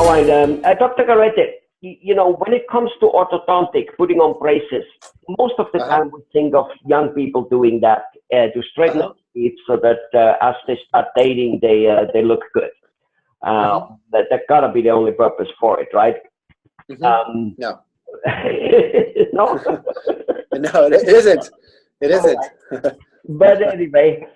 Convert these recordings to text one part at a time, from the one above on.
All right, Dr. Garrett, you know, when it comes to orthodontic, putting on braces, most of the time we think of young people doing that to straighten out teeth so that as they start dating, they look good. That gotta be the only purpose for it, right? No. No? No, it isn't. It isn't. But anyway,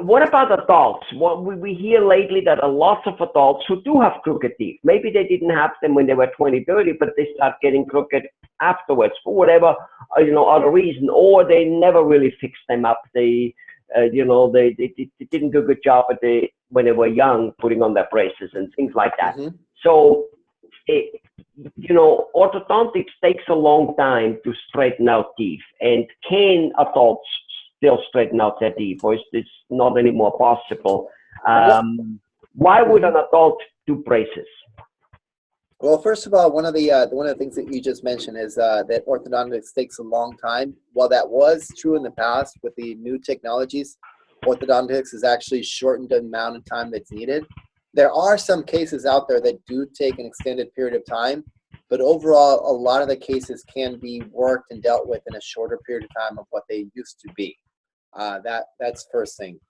what about adults? What we hear lately that a lot of adults who do have crooked teeth, maybe they didn't have them when they were 20, 30, but they start getting crooked afterwards for whatever, other reason, or they never really fixed them up. They didn't do a good job when they were young, putting on their braces and things like that. So, orthodontics takes a long time to straighten out teeth. And can adults still straighten out their teeth, or is this not anymore possible? Why would an adult do braces? Well, first of all, one of the things that you just mentioned is that orthodontics takes a long time. While that was true in the past, with the new technologies, orthodontics has actually shortened the amount of time that's needed. There are some cases out there that do take an extended period of time, but overall, a lot of the cases can be worked and dealt with in a shorter period of time of what they used to be. That's first thing.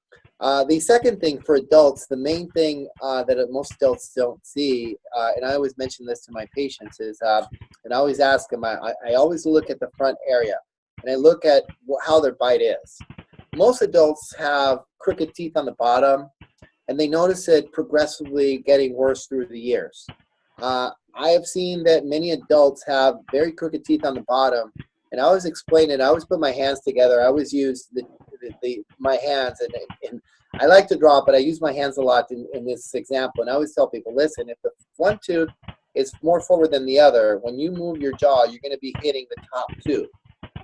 The second thing for adults, the main thing that most adults don't see, and I always mention this to my patients, is, and I always ask them, I always look at the front area, and I look at how their bite is. Most adults have crooked teeth on the bottom, and they notice it progressively getting worse through the years. I have seen that many adults have very crooked teeth on the bottom, and I always explain it. I always put my hands together. I always use my hands, and I like to draw, but I use my hands a lot in this example. And I always tell people, listen, if the one tooth is more forward than the other, when you move your jaw, you're going to be hitting the top tooth.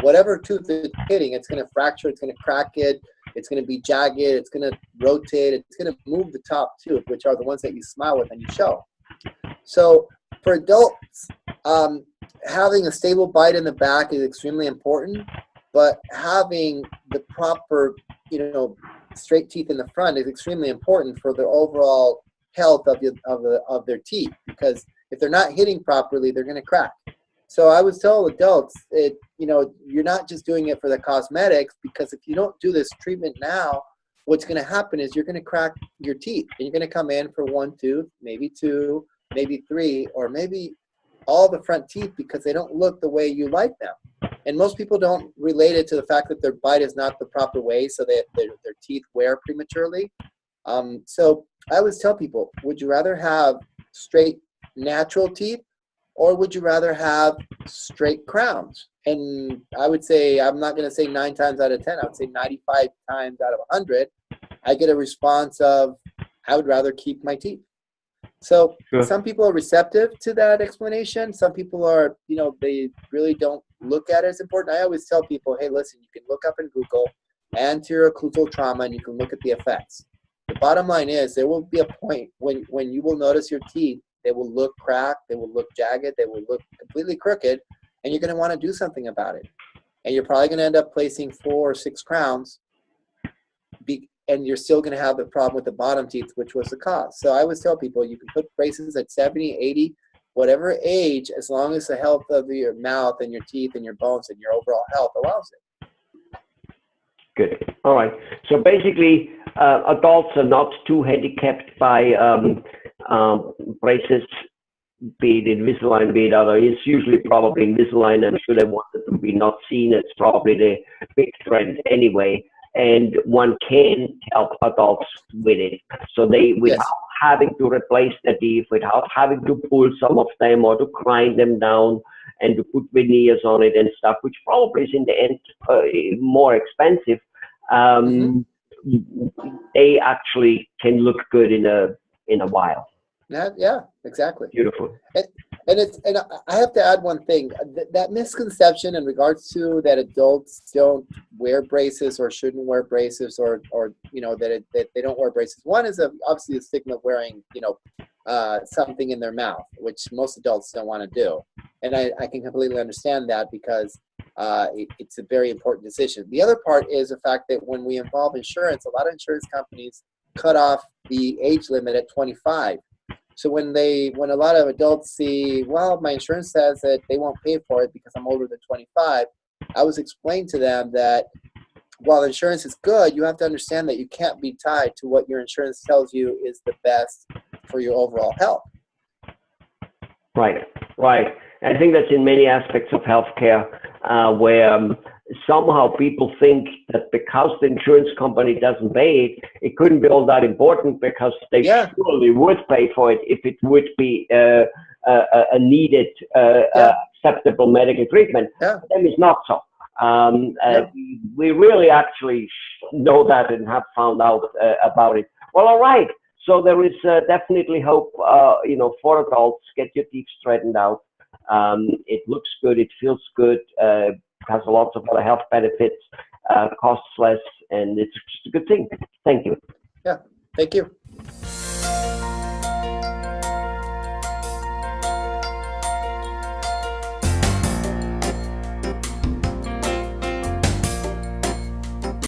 Whatever tooth it's hitting, it's going to fracture, it's going to crack it, it's going to be jagged, it's going to rotate, it's going to move the top tooth, which are the ones that you smile with and you show. So for adults, having a stable bite in the back is extremely important, but having the proper, straight teeth in the front is extremely important for the overall health of their teeth, because if they're not hitting properly, they're going to crack. So I would tell adults, you're not just doing it for the cosmetics, because if you don't do this treatment now, what's going to happen is you're going to crack your teeth, and you're going to come in for one tooth, maybe two, maybe three, or maybe all the front teeth, because they don't look the way you like them. And most people don't relate it to the fact that their bite is not the proper way, so that their teeth wear prematurely. So I always tell people, would you rather have straight natural teeth, or would you rather have straight crowns? And I would say, I'm not going to say 9 times out of 10, I would say 95 times out of 100, I get a response of, I would rather keep my teeth. So some people are receptive to that explanation. Some people are, they really don't look at it as important. I always tell people, hey, listen, you can look up in Google anterior occlusal trauma, and you can look at the effects. The bottom line is, there will be a point when you will notice your teeth, they will look cracked, they will look jagged, they will look completely crooked, and you're going to want to do something about it. And you're probably going to end up placing 4 or 6 crowns, and you're still going to have the problem with the bottom teeth, which was the cause. So I always tell people, you can put braces at 70, 80, whatever age, as long as the health of your mouth and your teeth and your bones and your overall health allows it. Good. All right. So basically, adults are not too handicapped by braces, be it Invisalign, be it other. It's usually probably Invisalign. I'm sure they want it to be not seen. It's probably the big trend anyway. And one can help adults with it. So without having to replace the teeth, without having to pull some of them or to grind them down and to put veneers on it and stuff, which probably is in the end more expensive, they actually can look good in a while. Yeah, exactly. Beautiful. And I have to add one thing. That misconception in regards to that adults don't wear braces or shouldn't wear braces, or that they don't wear braces. One is obviously the stigma of wearing something in their mouth, which most adults don't want to do. And I can completely understand that, because it's a very important decision. The other part is the fact that when we involve insurance, a lot of insurance companies cut off the age limit at 25. So when a lot of adults see, well, my insurance says that they won't pay for it because I'm older than 25, I was explaining to them that while insurance is good, you have to understand that you can't be tied to what your insurance tells you is the best for your overall health. Right, right. I think that's in many aspects of healthcare where somehow people think that because the insurance company doesn't pay it, it couldn't be all that important because they surely would pay for it if it would be a needed, acceptable medical treatment. Yeah. Then it's not so. We really actually know that and have found out about it. Well, all right. So there is definitely hope, for adults. Get your teeth straightened out. It looks good. It feels good. Has lots of other health benefits. Costs less, and it's just a good thing. Thank you. Yeah. Thank you.